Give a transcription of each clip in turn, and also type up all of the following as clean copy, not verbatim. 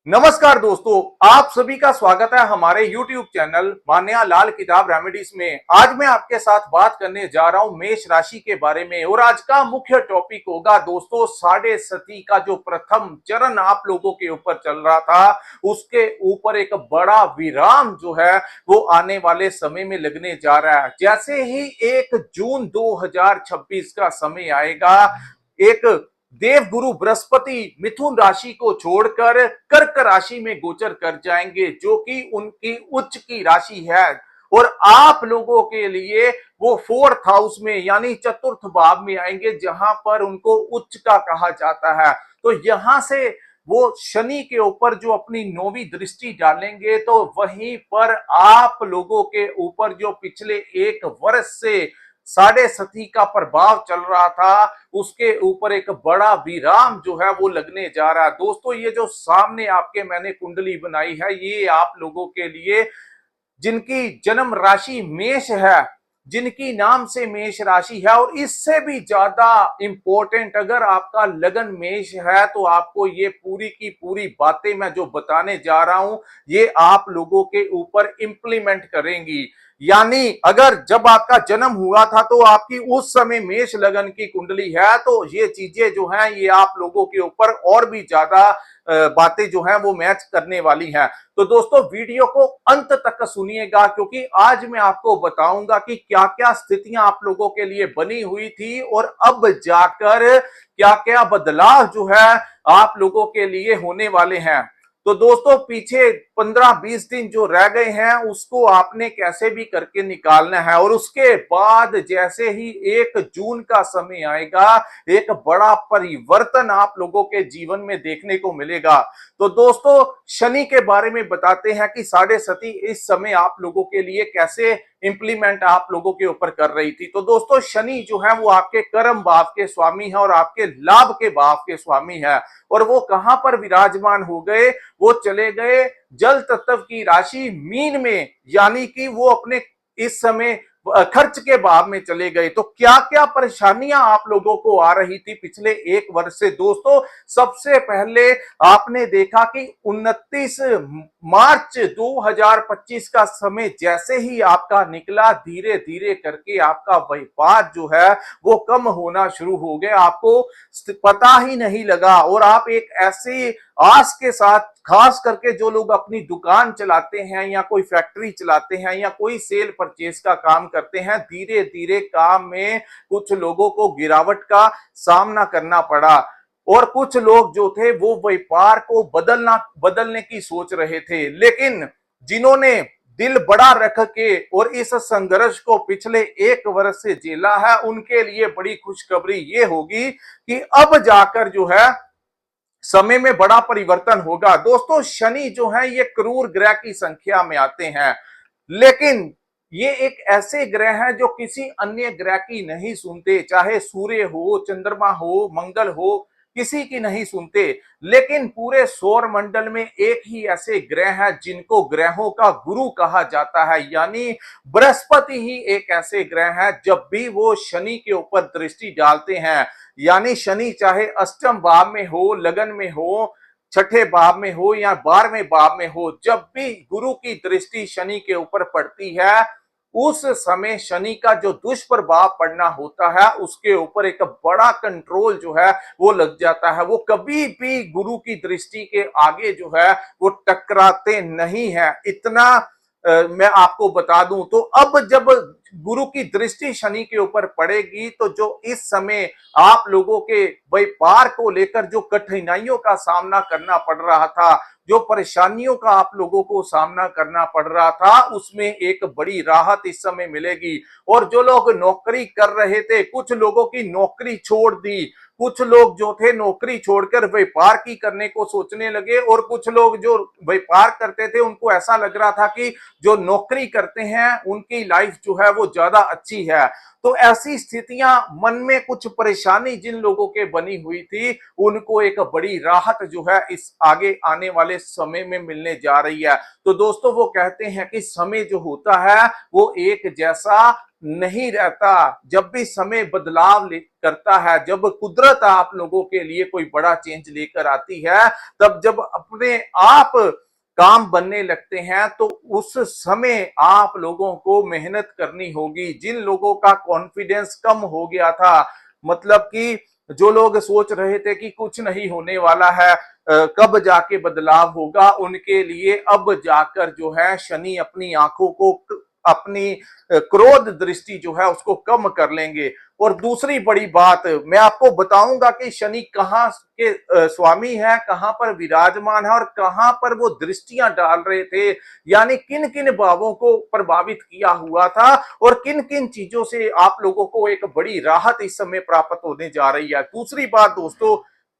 नमस्कार दोस्तों, आप सभी का स्वागत है हमारे YouTube चैनल मान्या लाल किताब रेमेडीज में। आज मैं आपके साथ बात करने जा रहा हूं मेष राशि के बारे में और आज का मुख्य टॉपिक होगा दोस्तों साढ़े सती का जो प्रथम चरण आप लोगों के ऊपर चल रहा था, उसके ऊपर एक बड़ा विराम जो है वो आने वाले समय में लगने जा रहा है। जैसे ही 1 जून 2026 का समय आएगा, एक देवगुरु बृहस्पति मिथुन राशि को छोड़कर कर्क राशि में गोचर कर जाएंगे, जो कि उनकी उच्च की राशि है। और आप लोगों के लिए वो 4th हाउस में यानी चतुर्थ भाव में आएंगे, जहां पर उनको उच्च का कहा जाता है। तो यहां से वो शनि के ऊपर जो अपनी 9वीं दृष्टि डालेंगे, तो वहीं पर आप लोगों के ऊपर जो पिछले 1 वर्ष से साढ़े सती का प्रभाव चल रहा था, उसके ऊपर एक बड़ा विराम जो है वो लगने जा रहा है। दोस्तों, ये जो सामने आपके मैंने कुंडली बनाई है, ये आप लोगों के लिए जिनकी जन्म राशि मेष है, जिनकी नाम से मेष राशि है, और इससे भी ज्यादा इंपॉर्टेंट अगर आपका लगन मेष है, तो आपको ये पूरी की पूरी बातें मैं जो बताने जा रहा हूं, ये आप लोगों के ऊपर इंप्लीमेंट करेंगी। यानी अगर जब आपका जन्म हुआ था तो आपकी उस समय मेष लगन की कुंडली है, तो ये चीजें जो हैं ये आप लोगों के ऊपर और भी ज्यादा बातें जो हैं वो मैच करने वाली हैं। तो दोस्तों, वीडियो को अंत तक सुनिएगा, क्योंकि आज मैं आपको बताऊंगा कि क्या क्या स्थितियां आप लोगों के लिए बनी हुई थी और अब जाकर क्या क्या बदलाव जो है आप लोगों के लिए होने वाले हैं। तो दोस्तों, पीछे 15-20 दिन जो रह गए हैं, उसको आपने कैसे भी करके निकालना है। और उसके बाद जैसे ही 1 जून का समय आएगा, एक बड़ा परिवर्तन आप लोगों के जीवन में देखने को मिलेगा। तो दोस्तों, शनि के बारे में बताते हैं कि साढ़े सती इस समय आप लोगों के लिए कैसे इंप्लीमेंट आप लोगों के ऊपर कर रही थी। तो दोस्तों, शनि जो है वो आपके कर्म भाव के स्वामी है और आपके लाभ के भाव के स्वामी है। और वो कहां पर विराजमान हो गए? वो चले गए जल तत्व की राशि मीन में, यानी कि वो अपने इस समय खर्च के भाव में चले गए। तो क्या क्या परेशानियां आप लोगों को आ रही थी पिछले 1 वर्ष से? दोस्तों, सबसे पहले आपने देखा कि 29 मार्च 2025 का समय जैसे ही आपका निकला, धीरे धीरे करके आपका व्यापार जो है वो कम होना शुरू हो गया। आपको पता ही नहीं लगा और आप एक ऐसी आस के साथ, खास करके जो लोग अपनी दुकान चलाते हैं या कोई फैक्ट्री चलाते हैं या कोई सेल परचेज का काम करते हैं, धीरे धीरे काम में कुछ लोगों को गिरावट का सामना करना पड़ा। और कुछ लोग जो थे वो व्यापार को बदलने की सोच रहे थे, लेकिन जिन्होंने दिल बड़ा रख के और इस संघर्ष को पिछले 1 वर्ष से झेला है, उनके लिए बड़ी खुशखबरी ये होगी कि अब जाकर जो है समय में बड़ा परिवर्तन होगा। दोस्तों, शनि जो है ये क्रूर ग्रह की संख्या में आते हैं, लेकिन ये एक ऐसे ग्रह हैं जो किसी अन्य ग्रह की नहीं सुनते, चाहे सूर्य हो, चंद्रमा हो, मंगल हो, किसी की नहीं सुनते। लेकिन पूरे सौर मंडल में एक ही ऐसे ग्रह है जिनको ग्रहों का गुरु कहा जाता है, यानी बृहस्पति ही एक ऐसे ग्रह है। जब भी वो शनि के ऊपर दृष्टि डालते हैं, यानी शनि चाहे अष्टम भाव में हो, लगन में हो, छठे भाव में हो या 12वें भाव में हो, जब भी गुरु की दृष्टि शनि के ऊपर पड़ती है, उस समय शनि का जो दुष्प्रभाव पड़ना होता है, उसके ऊपर एक बड़ा कंट्रोल जो है वो लग जाता है। वो कभी भी गुरु की दृष्टि के आगे जो है वो टकराते नहीं है। इतना मैं आपको बता दूं। तो अब जब गुरु की दृष्टि शनि के ऊपर पड़ेगी, तो जो इस समय आप लोगों के व्यापार को लेकर जो कठिनाइयों का सामना करना पड़ रहा था, जो परेशानियों का आप लोगों को सामना करना पड़ रहा था, उसमें एक बड़ी राहत इस समय मिलेगी। और जो लोग नौकरी कर रहे थे, कुछ लोगों की नौकरी छोड़ दी, कुछ लोग जो थे नौकरी छोड़कर व्यापार की करने को सोचने लगे, और कुछ लोग जो व्यापार करते थे उनको ऐसा लग रहा था कि जो नौकरी करते हैं उनकी लाइफ जो है वो ज्यादा अच्छी है। तो ऐसी स्थितियां, मन में कुछ परेशानी जिन लोगों के बनी हुई थी, उनको एक बड़ी राहत जो है इस आगे आने वाले समय में मिलने जा रही है। तो दोस्तों, वो कहते हैं कि समय जो होता है वो एक जैसा नहीं रहता। जब भी समय बदलाव करता है, जब कुदरत आप लोगों के लिए कोई बड़ा चेंज लेकर आती है, तब जब अपने आप काम बनने लगते हैं तो उस समय आप लोगों को मेहनत करनी होगी। जिन लोगों का कॉन्फिडेंस कम हो गया था, मतलब कि जो लोग सोच रहे थे कि कुछ नहीं होने वाला है, कब जाके बदलाव होगा, उनके लिए अब जाकर जो है शनि अपनी आंखों को, अपनी क्रोध दृष्टि जो है उसको कम कर लेंगे। और दूसरी बड़ी बात मैं आपको बताऊंगा कि शनि कहाँ के स्वामी है, कहां पर विराजमान है और कहां पर वो दृष्टियां डाल रहे थे, यानी किन किन भावों को प्रभावित किया हुआ था और किन किन चीजों से आप लोगों को एक बड़ी राहत इस समय प्राप्त होने जा रही है। दूसरी बात दोस्तों,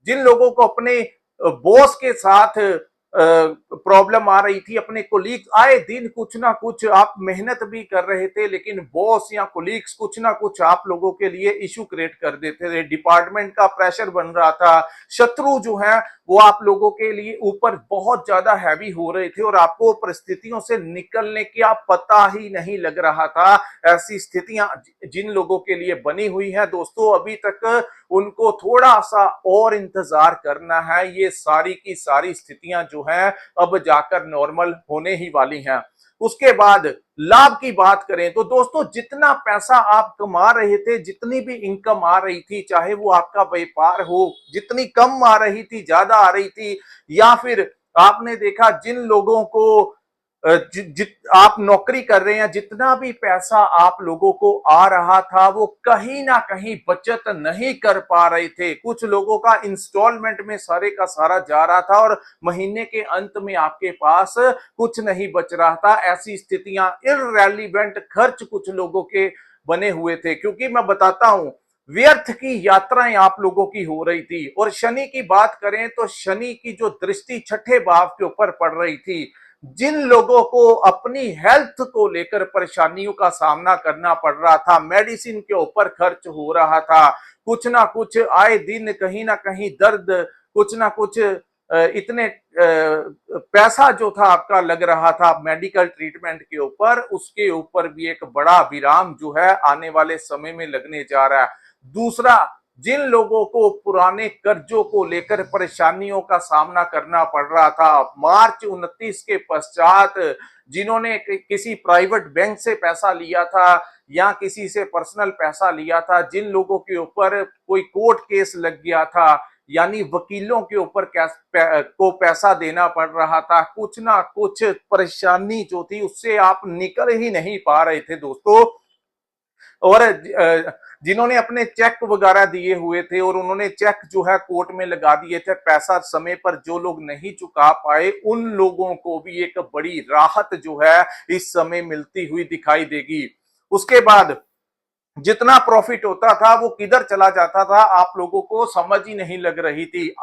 जिन लोगों को अपने बॉस के साथ प्रॉब्लम आ रही थी, अपने कोलीग, आए दिन कुछ ना कुछ आप मेहनत भी कर रहे थे लेकिन बॉस या कोलीग्स कुछ ना कुछ आप लोगों के लिए इशू क्रिएट कर देते थे, डिपार्टमेंट का प्रेशर बन रहा था, शत्रु जो है वो आप लोगों के लिए ऊपर बहुत ज्यादा हैवी हो रहे थे और आपको परिस्थितियों से निकलने का पता ही नहीं लग रहा था। ऐसी स्थितियां जिन लोगों के लिए बनी हुई है दोस्तों, अभी तक उनको थोड़ा सा और इंतजार करना है। ये सारी की सारी स्थितियां जो है अब जाकर नॉर्मल होने ही वाली हैं। उसके बाद लाभ की बात करें तो दोस्तों, जितना पैसा आप कमा रहे थे, जितनी भी इनकम आ रही थी, चाहे वो आपका व्यापार हो, जितनी कम आ रही थी, ज्यादा आ रही थी, या फिर आपने देखा जिन लोगों को आप नौकरी कर रहे हैं, जितना भी पैसा आप लोगों को आ रहा था वो कहीं ना कहीं बचत नहीं कर पा रहे थे। कुछ लोगों का इंस्टॉलमेंट में सारे का सारा जा रहा था और महीने के अंत में आपके पास कुछ नहीं बच रहा था। ऐसी स्थितियां, इररेलीवेंट खर्च कुछ लोगों के बने हुए थे, क्योंकि मैं बताता हूं, व्यर्थ की यात्राएं आप लोगों की हो रही थी। और शनि की बात करें तो शनि की जो दृष्टि छठे भाव के ऊपर पड़ रही थी, जिन लोगों को अपनी हेल्थ को लेकर परेशानियों का सामना करना पड़ रहा था, मेडिसिन के ऊपर खर्च हो रहा था, कुछ ना कुछ आए दिन कहीं ना कहीं दर्द, कुछ ना कुछ इतने पैसा जो था आपका लग रहा था मेडिकल ट्रीटमेंट के ऊपर, उसके ऊपर भी एक बड़ा विराम जो है आने वाले समय में लगने जा रहा है। दूसरा, जिन लोगों को पुराने कर्जों को लेकर परेशानियों का सामना करना पड़ रहा था, मार्च 29 के पश्चात जिन्होंने किसी प्राइवेट बैंक से पैसा लिया था या किसी से पर्सनल पैसा लिया था, जिन लोगों के ऊपर कोई कोर्ट केस लग गया था, यानी वकीलों के ऊपर को पैसा देना पड़ रहा था, कुछ ना कुछ परेशानी जो थी उससे आप निकल ही नहीं पा रहे थे दोस्तों। और जिन्होंने अपने चेक वगैरह दिए हुए थे और उन्होंने चेक जो है कोर्ट में लगा दिए थे, पैसा समय पर जो लोग नहीं चुका पाए, उन लोगों को भी एक बड़ी राहत जो है इस समय मिलती हुई दिखाई देगी। उसके बाद जितना प्रॉफिट होता था वो किधर चला जाता था आप लोगों को समझ ही नहीं लग रही थी।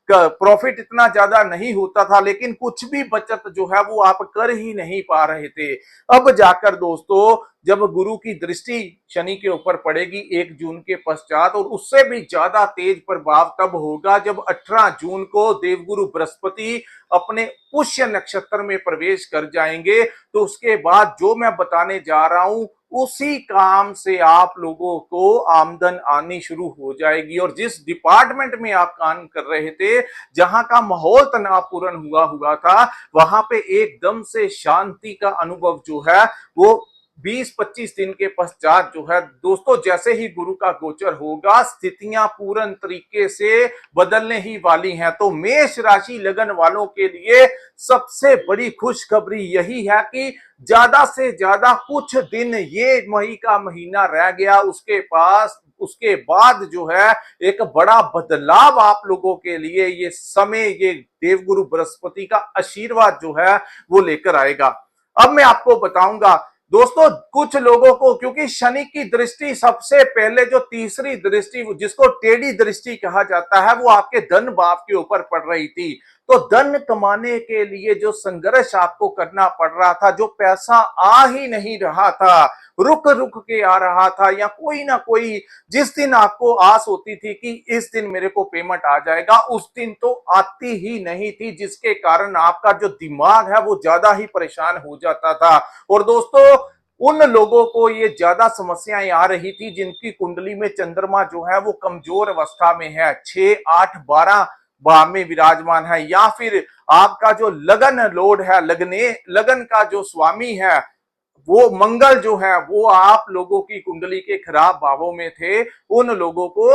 प्रॉफिट इतना ज्यादा नहीं होता था लेकिन कुछ भी बचत जो है वो आप कर ही नहीं पा रहे थे। अब जाकर दोस्तों, जब गुरु की दृष्टि शनि के ऊपर पड़ेगी 1 जून के पश्चात, और उससे भी ज्यादा तेज प्रभाव तब होगा जब 18 जून को देवगुरु बृहस्पति अपने पुष्य नक्षत्र में प्रवेश कर जाएंगे, तो उसके बाद जो मैं बताने जा रहा हूं उसी काम से आप लोगों को आमदन आनी शुरू हो जाएगी। और जिस डिपार्टमेंट में आप काम कर रहे थे, जहां का माहौल तनावपूर्ण हुआ था, वहां पे एकदम से शांति का अनुभव जो है वो 20-25 दिन के पश्चात जो है दोस्तों, जैसे ही गुरु का गोचर होगा, स्थितियां पूर्ण तरीके से बदलने ही वाली हैं। तो मेष राशि लगन वालों के लिए सबसे बड़ी खुशखबरी यही है कि ज्यादा से ज्यादा कुछ दिन, ये मई का महीना रह गया, उसके पास उसके बाद जो है एक बड़ा बदलाव आप लोगों के लिए ये समय, ये देवगुरु बृहस्पति का आशीर्वाद जो है वो लेकर आएगा। अब मैं आपको बताऊंगा दोस्तों, कुछ लोगों को, क्योंकि शनि की दृष्टि सबसे पहले, जो तीसरी दृष्टि जिसको टेढ़ी दृष्टि कहा जाता है, वो आपके धन भाव के ऊपर पड़ रही थी। तो धन कमाने के लिए जो संघर्ष आपको करना पड़ रहा था, जो पैसा आ ही नहीं रहा था, रुक रुक के आ रहा था, या कोई ना कोई, जिस दिन आपको आस होती थी कि इस दिन मेरे को पेमेंट आ जाएगा, उस दिन तो आती ही नहीं थी, जिसके कारण आपका जो दिमाग है वो ज्यादा ही परेशान हो जाता था। और दोस्तों, उन लोगों को ये ज्यादा समस्याएं आ रही थी जिनकी कुंडली में चंद्रमा जो है वो कमजोर अवस्था में है, 6, 8, 12 भाव में विराजमान है, या फिर आपका जो लगन लोड है, लगन का जो स्वामी है वो मंगल जो है वो आप लोगों की कुंडली के खराब भावों में थे। उन लोगों को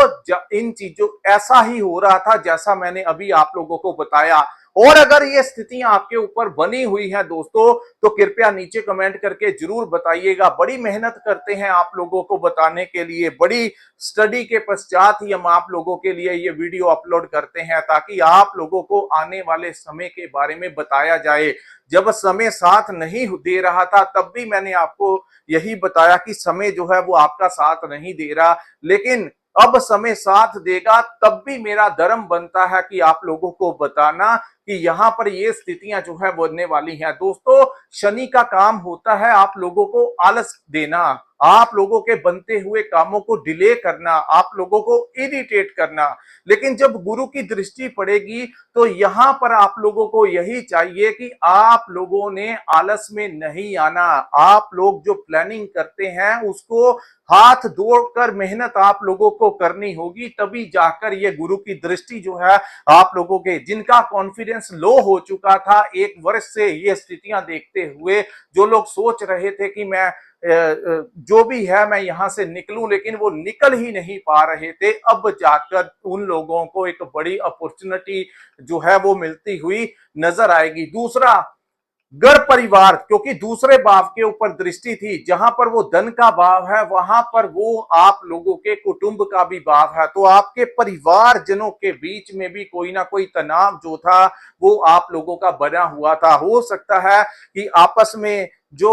इन चीजों ऐसा ही हो रहा था जैसा मैंने अभी आप लोगों को बताया। और अगर ये स्थितियां आपके ऊपर बनी हुई हैं दोस्तों, तो कृपया नीचे कमेंट करके जरूर बताइएगा। बड़ी मेहनत करते हैं आप लोगों को बताने के लिए, बड़ी स्टडी के पश्चात ही हम आप लोगों के लिए ये वीडियो अपलोड करते हैं ताकि आप लोगों को आने वाले समय के बारे में बताया जाए। जब समय साथ नहीं दे रहा था तब भी मैंने आपको यही बताया कि समय जो है वो आपका साथ नहीं दे रहा, लेकिन अब समय साथ देगा तब भी मेरा धर्म बनता है कि आप लोगों को बताना कि यहां पर ये स्थितियां जो है बनने वाली हैं। दोस्तों, शनि का काम होता है आप लोगों को आलस देना, आप लोगों के बनते हुए कामों को डिले करना, आप लोगों को इरिटेट करना। लेकिन जब गुरु की दृष्टि पड़ेगी तो यहां पर आप लोगों को यही चाहिए कि आप लोगों ने आलस में नहीं आना। आप लोग जो प्लानिंग करते हैं उसको हाथ जोड़कर मेहनत आप लोगों को करनी होगी, तभी जाकर ये गुरु की दृष्टि जो है आप लोगों के, जिनका कॉन्फिडेंस लो हो चुका था 1 वर्ष से ये स्थितियां देखते हुए, जो लोग सोच रहे थे कि मैं जो भी है मैं यहां से निकलूं, लेकिन वो निकल ही नहीं पा रहे थे, अब जाकर उन लोगों को एक बड़ी अपॉर्चुनिटी जो है वो मिलती हुई नजर आएगी। दूसरा, घर परिवार, क्योंकि दूसरे भाव के ऊपर दृष्टि थी, जहां पर वो धन का भाव है वहां पर वो आप लोगों के कुटुंब का भी भाव है, तो आपके परिवार जनों के बीच में भी कोई ना कोई तनाव जो था वो आप लोगों का बना हुआ था। हो सकता है कि आपस में जो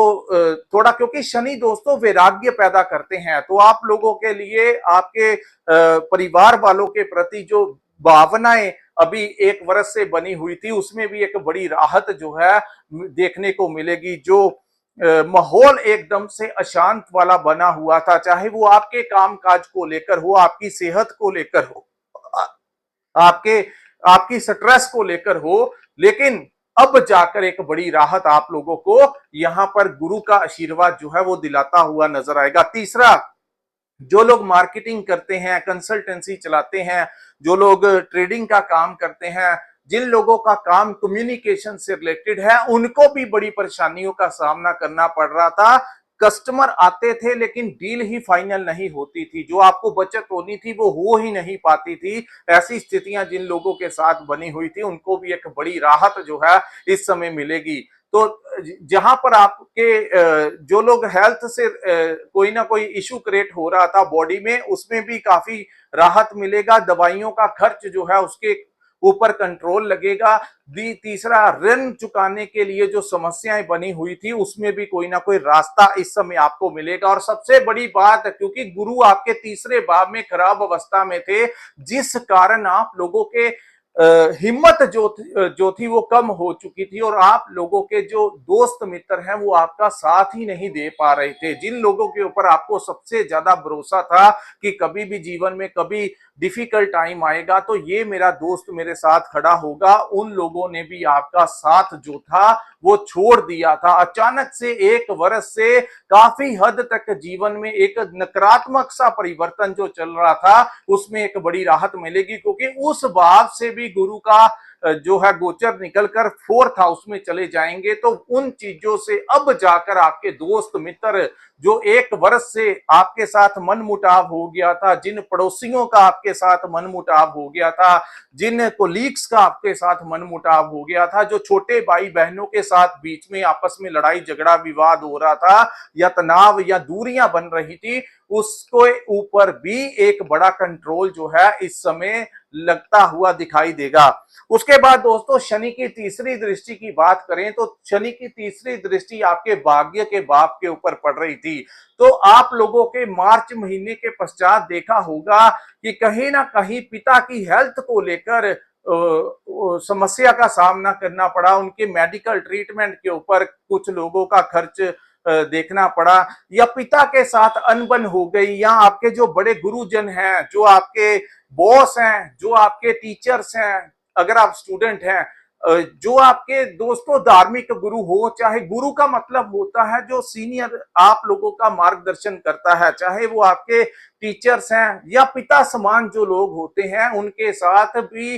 थोड़ा, क्योंकि शनि दोस्तों वैराग्य पैदा करते हैं, तो आप लोगों के लिए आपके परिवार वालों के प्रति जो भावनाएं अभी 1 वर्ष से बनी हुई थी उसमें भी एक बड़ी राहत जो है देखने को मिलेगी। जो माहौल एकदम से अशांत वाला बना हुआ था, चाहे वो आपके काम काज को लेकर हो, आपकी सेहत को लेकर हो, आपके आपकी स्ट्रेस को लेकर हो, लेकिन अब जाकर एक बड़ी राहत आप लोगों को यहां पर गुरु का आशीर्वाद जो है वो दिलाता हुआ नजर आएगा। तीसरा, जो लोग मार्केटिंग करते हैं, कंसल्टेंसी चलाते हैं, जो लोग ट्रेडिंग का काम करते हैं, जिन लोगों का काम कम्युनिकेशन से रिलेटेड है, उनको भी बड़ी परेशानियों का सामना करना पड़ रहा था। कस्टमर आते थे लेकिन डील ही फाइनल नहीं होती थी, जो आपको बचत होनी थी वो हो ही नहीं पाती थी। ऐसी स्थितियां जिन लोगों के साथ बनी हुई थी उनको भी एक बड़ी राहत जो है इस समय मिलेगी। तो जहां पर आपके जो लोग हेल्थ से कोई ना कोई इशू क्रिएट हो रहा था बॉडी में, उसमें भी काफी राहत मिलेगा। दवाइयों का खर्च जो है उसके ऊपर कंट्रोल लगेगा। तीसरा, ऋण चुकाने के लिए जो समस्याएं बनी हुई थी उसमें भी कोई ना कोई रास्ता इस समय आपको मिलेगा। और सबसे बड़ी बात, क्योंकि गुरु आपके तीसरे भाव में खराब अवस्था में थे, जिस कारण आप लोगों के हिम्मत जो थी वो कम हो चुकी थी, और आप लोगों के जो दोस्त मित्र हैं वो आपका साथ ही नहीं दे पा रहे थे। जिन लोगों के ऊपर आपको सबसे ज्यादा भरोसा था कि कभी भी जीवन में कभी डिफिकल्ट टाइम आएगा तो ये मेरा दोस्त मेरे साथ खड़ा होगा, उन लोगों ने भी आपका साथ जो था वो छोड़ दिया था। अचानक से 1 वर्ष से काफी हद तक जीवन में एक नकारात्मक सा परिवर्तन जो चल रहा था उसमें एक बड़ी राहत मिलेगी, क्योंकि उस भाव से भी गुरु का जो है गोचर निकलकर 4th हाउस में चले जाएंगे। तो उन चीजों से अब जाकर आपके दोस्त मित्र जो 1 वर्ष से आपके साथ मनमुटाव हो गया था, जिन पड़ोसियों का आपके साथ मनमुटाव हो गया था, जिन कोलीग्स का आपके साथ मनमुटाव हो गया था, जो छोटे भाई बहनों के साथ बीच में आपस में लड़ाई झगड़ा विवाद हो रहा था या तनाव या दूरियां बन रही थी, उसको ऊपर भी एक बड़ा कंट्रोल जो है इस समय लगता हुआ दिखाई देगा। उसके बाद दोस्तों, शनि की तीसरी दृष्टि की बात करें तो शनि की तीसरी दृष्टि आपके भाग्य के भाव के ऊपर पड़ रही थी। तो आप लोगों के मार्च महीने के पश्चात देखा होगा कि कहीं ना कहीं पिता की हेल्थ को लेकर समस्या का सामना करना पड़ा। उनके मेडिकल ट्रीटमेंट के ऊपर कुछ लोगों का खर्च देखना पड़ा, या पिता के साथ अनबन हो गई, या आपके जो बड़े गुरुजन हैं, जो आपके बॉस हैं, जो आपके टीचर्स हैं, अगर आप स्टूडेंट हैं जो आपके दोस्तों धार्मिक गुरु हो, चाहे गुरु का मतलब होता है जो सीनियर आप लोगों का मार्गदर्शन करता है, चाहे वो आपके टीचर्स हैं या पिता समान जो लोग होते हैं, उनके साथ भी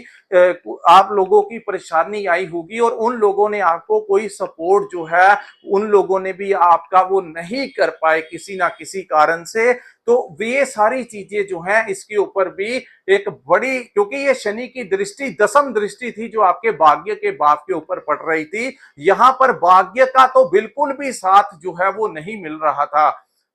आप लोगों की परेशानी आई होगी और उन लोगों ने आपको कोई सपोर्ट जो है, उन लोगों ने भी आपका वो नहीं कर पाए किसी ना किसी कारण से। तो ये सारी चीजें जो हैं इसके ऊपर भी एक बड़ी, क्योंकि ये शनि की दृष्टि दसम दृष्टि थी जो आपके भाग्य के भाव के ऊपर पड़ रही थी। यहां पर भाग्य का तो बिल्कुल भी साथ जो है वो नहीं मिल रहा था।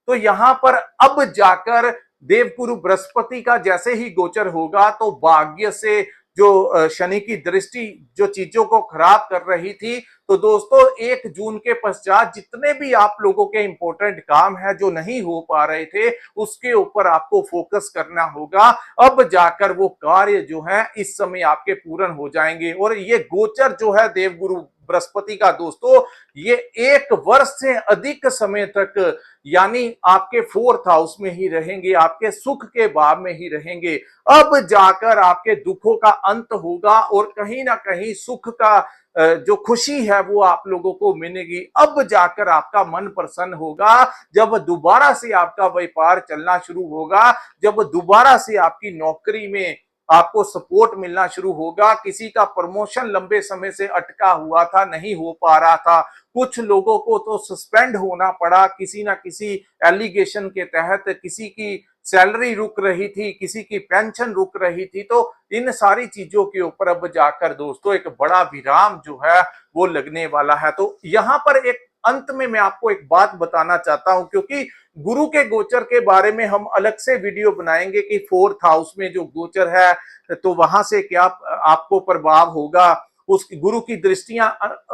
तो यहां पर अब जाकर देवगुरु बृहस्पति का जैसे ही गोचर होगा तो भाग्य से जो शनि की दृष्टि जो चीजों को खराब कर रही थी, तो दोस्तों 1 जून के पश्चात जितने भी आप लोगों के इंपॉर्टेंट काम है जो नहीं हो पा रहे थे, उसके ऊपर आपको फोकस करना होगा। अब जाकर वो कार्य जो है इस समय आपके पूर्ण हो जाएंगे। और ये गोचर जो है देवगुरु बृहस्पति का दोस्तों, ये 1 वर्ष से अधिक समय तक यानी आपके 4th हाउस में ही रहेंगे, आपके सुख के भाव में ही रहेंगे। अब जाकर आपके दुखों का अंत होगा और कहीं ना कहीं सुख का जो खुशी है वो आप लोगों को मिलेगी। अब जाकर आपका मन प्रसन्न होगा, जब दोबारा से आपका व्यापार चलना शुरू होगा, जब दोबारा से आपकी नौकरी में आपको सपोर्ट मिलना शुरू होगा। किसी का प्रमोशन लंबे समय से अटका हुआ था, नहीं हो पा रहा था, कुछ लोगों को तो सस्पेंड होना पड़ा किसी ना किसी एलिगेशन के तहत, किसी की सैलरी रुक रही थी, किसी की पेंशन रुक रही थी। तो इन सारी चीजों के ऊपर अब जाकर दोस्तों एक बड़ा विराम जो है वो लगने वाला है। तो यहां पर एक अंत में मैं आपको एक बात बताना चाहता हूं, क्योंकि गुरु के गोचर के बारे में हम अलग से वीडियो बनाएंगे कि 4th हाउस में जो गोचर है तो वहां से क्या आपको प्रभाव होगा, उस गुरु की दृष्टियां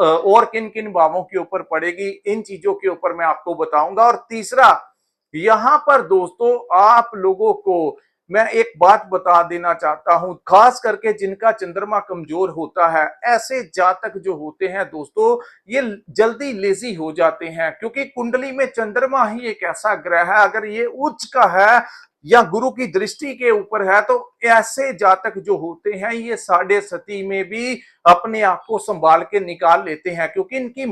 और किन किन भावों के ऊपर पड़ेगी, इन चीजों के ऊपर मैं आपको बताऊंगा। और तीसरा, यहां पर दोस्तों आप लोगों को मैं एक बात बता देना चाहता हूं, खास करके जिनका चंद्रमा कमजोर होता है, ऐसे जातक जो होते हैं दोस्तों, ये जल्दी लेजी हो जाते हैं, क्योंकि कुंडली में चंद्रमा ही एक ऐसा ग्रह है, अगर ये उच्च का है या गुरु की दृष्टि के ऊपर है, तो ऐसे जातक जो होते हैं ये 6.5 में भी अपने आप को संभाल के निकाल लेते हैं, क्योंकि इनकी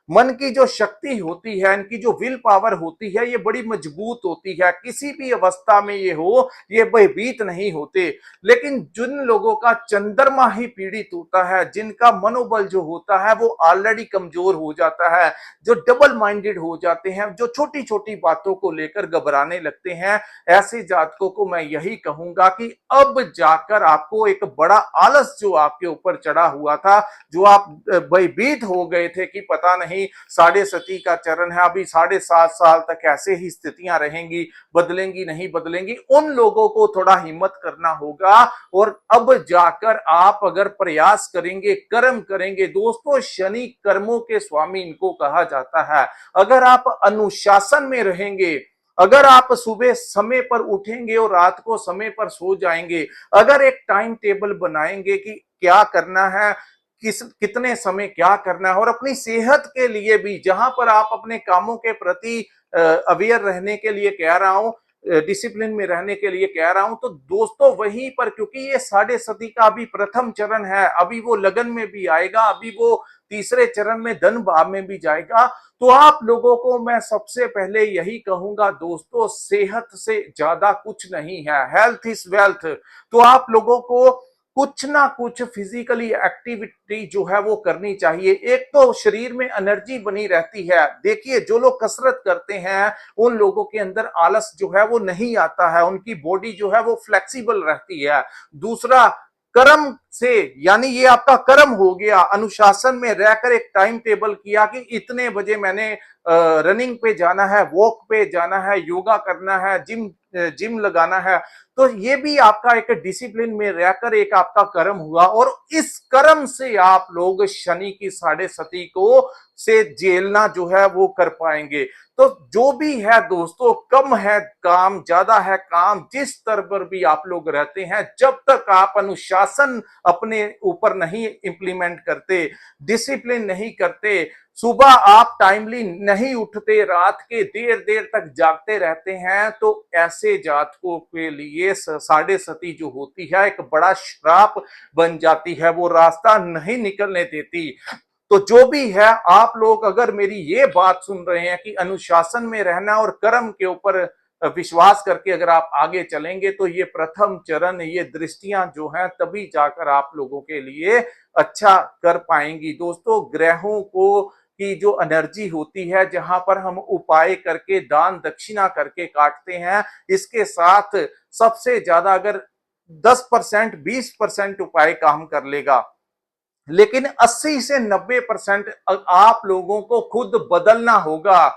मन की जो शक्ति होती है, इनकी जो विल पावर होती है, ये बड़ी मजबूत होती है। किसी भी अवस्था में ये हो, ये भयभीत नहीं होते। लेकिन जिन लोगों का चंद्रमा ही पीड़ित होता है, जिनका मनोबल जो होता है वो ऑलरेडी कमजोर हो जाता है, जो डबल माइंडेड हो जाते हैं, जो छोटी छोटी बातों को लेकर घबराने लगते हैं, ऐसे जातकों को मैं यही कहूंगा कि अब जाकर आपको एक बड़ा आलस जो आपके ऊपर चढ़ा हुआ था, जो आप भयभीत हो गए थे कि पता नहीं 7.5 का चरण है, अभी 7.5 साल तक ऐसे ही स्थितियां रहेंगी, बदलेंगी नहीं बदलेंगी, उन लोगों को थोड़ा हिम्मत करना होगा। और अब जाकर आप अगर प्रयास करेंगे, कर्म करेंगे दोस्तों, शनि कर्मों के स्वामी इनको कहा जाता है। अगर आप अनुशासन में रहेंगे, अगर आप सुबह समय पर उठेंगे और रात को समय पर सो जाएंगे, अगर एक टाइम टेबल बनाएंगे कि क्या करना है, कितने समय क्या करना है, और अपनी सेहत के लिए भी, जहां पर आप अपने कामों के प्रति अवेयर रहने के लिए कह रहा हूं, डिसिप्लिन में रहने के लिए कह रहा हूं, तो दोस्तों वहीं पर, क्योंकि ये 7.5 का अभी प्रथम चरण है, अभी वो लगन में भी आएगा, अभी वो तीसरे चरण में धन भाव में भी जाएगा। तो आप लोगों को मैं सबसे पहले यही कहूंगा दोस्तों, सेहत से ज्यादा कुछ नहीं है, हेल्थ इज वेल्थ। तो आप लोगों को कुछ ना कुछ फिजिकली एक्टिविटी जो है वो करनी चाहिए। एक तो शरीर में एनर्जी बनी रहती है, देखिए जो लोग कसरत करते हैं उन लोगों के अंदर आलस जो है वो नहीं आता है, उनकी बॉडी जो है वो फ्लेक्सिबल रहती है। दूसरा, कर्म से, यानी ये आपका कर्म हो गया, अनुशासन में रहकर एक टाइम टेबल किया कि इतने बजे मैंने रनिंग पे जाना है, वॉक पे जाना है, योगा करना है, जिम लगाना है। तो ये भी आपका एक डिसिप्लिन में रहकर एक आपका कर्म हुआ, और इस कर्म से आप लोग शनि की 7.5 को से झेलना जो है वो कर पाएंगे। तो जो भी है दोस्तों, कम है काम, ज्यादा है काम, जिस स्तर पर भी आप लोग रहते हैं, जब तक आप अनुशासन अपने ऊपर नहीं इंप्लीमेंट करते, डिसिप्लिन नहीं करते, सुबह आप टाइमली नहीं उठते, रात के देर देर तक जागते रहते हैं, तो ऐसे जातकों के लिए साढ़े सती जो होती है एक बड़ा श्राप बन जाती है, वो रास्ता नहीं निकलने देती। तो जो भी है, आप लोग अगर मेरी ये बात सुन रहे हैं कि अनुशासन में रहना और कर्म के ऊपर विश्वास करके अगर आप आगे चलेंगे, तो ये प्रथम चरण, ये दृष्टियां जो हैं तभी जाकर आप लोगों के लिए अच्छा कर पाएंगी। दोस्तों, ग्रहों को की जो एनर्जी होती है, जहां पर हम उपाय करके, दान दक्षिणा करके काटते हैं, इसके साथ सबसे ज्यादा अगर 10% 20% उपाय काम कर लेगा, लेकिन 80 से 90% आप लोगों को खुद बदलना होगा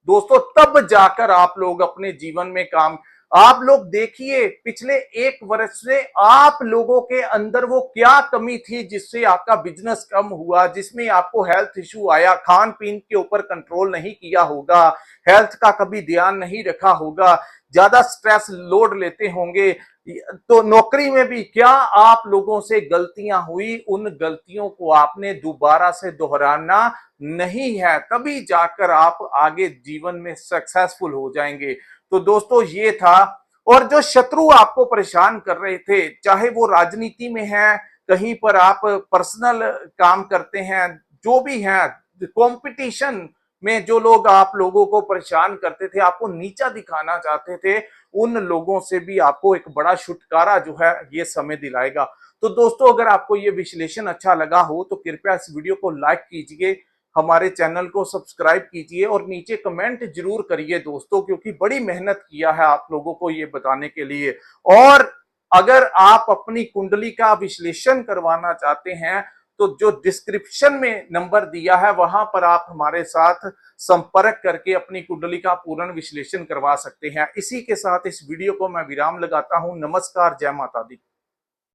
दोस्तों, तब जाकर आप लोग अपने जीवन में काम। आप लोग देखिए, पिछले 1 वर्ष से आप लोगों के अंदर वो क्या कमी थी जिससे आपका बिजनेस कम हुआ, जिसमें आपको हेल्थ इश्यू आया, खान पीन के ऊपर कंट्रोल नहीं किया होगा, हेल्थ का कभी ध्यान नहीं रखा होगा, ज्यादा स्ट्रेस लोड लेते होंगे, तो नौकरी में भी क्या आप लोगों से गलतियां हुई, उन गलतियों को आपने दोबारा से दोहराना नहीं है, तभी जाकर आप आगे जीवन में सक्सेसफुल हो जाएंगे। तो दोस्तों, ये था। और जो शत्रु आपको परेशान कर रहे थे, चाहे वो राजनीति में है, कहीं पर आप पर्सनल काम करते हैं, जो भी है, कंपटीशन में जो लोग आप लोगों को परेशान करते थे, आपको नीचा दिखाना चाहते थे, उन लोगों से भी आपको एक बड़ा छुटकारा जो है ये समय दिलाएगा। तो दोस्तों, अगर आपको ये विश्लेषण अच्छा लगा हो तो कृपया इस वीडियो को लाइक कीजिए, हमारे चैनल को सब्सक्राइब कीजिए और नीचे कमेंट जरूर करिए दोस्तों, क्योंकि बड़ी मेहनत किया है आप लोगों को ये बताने के लिए। और अगर आप अपनी कुंडली का विश्लेषण करवाना चाहते हैं, तो जो डिस्क्रिप्शन में नंबर दिया है, वहां पर आप हमारे साथ संपर्क करके अपनी कुंडली का पूर्ण विश्लेषण करवा सकते हैं। इसी के साथ इस वीडियो को मैं विराम लगाता हूं। नमस्कार, जय माता दी।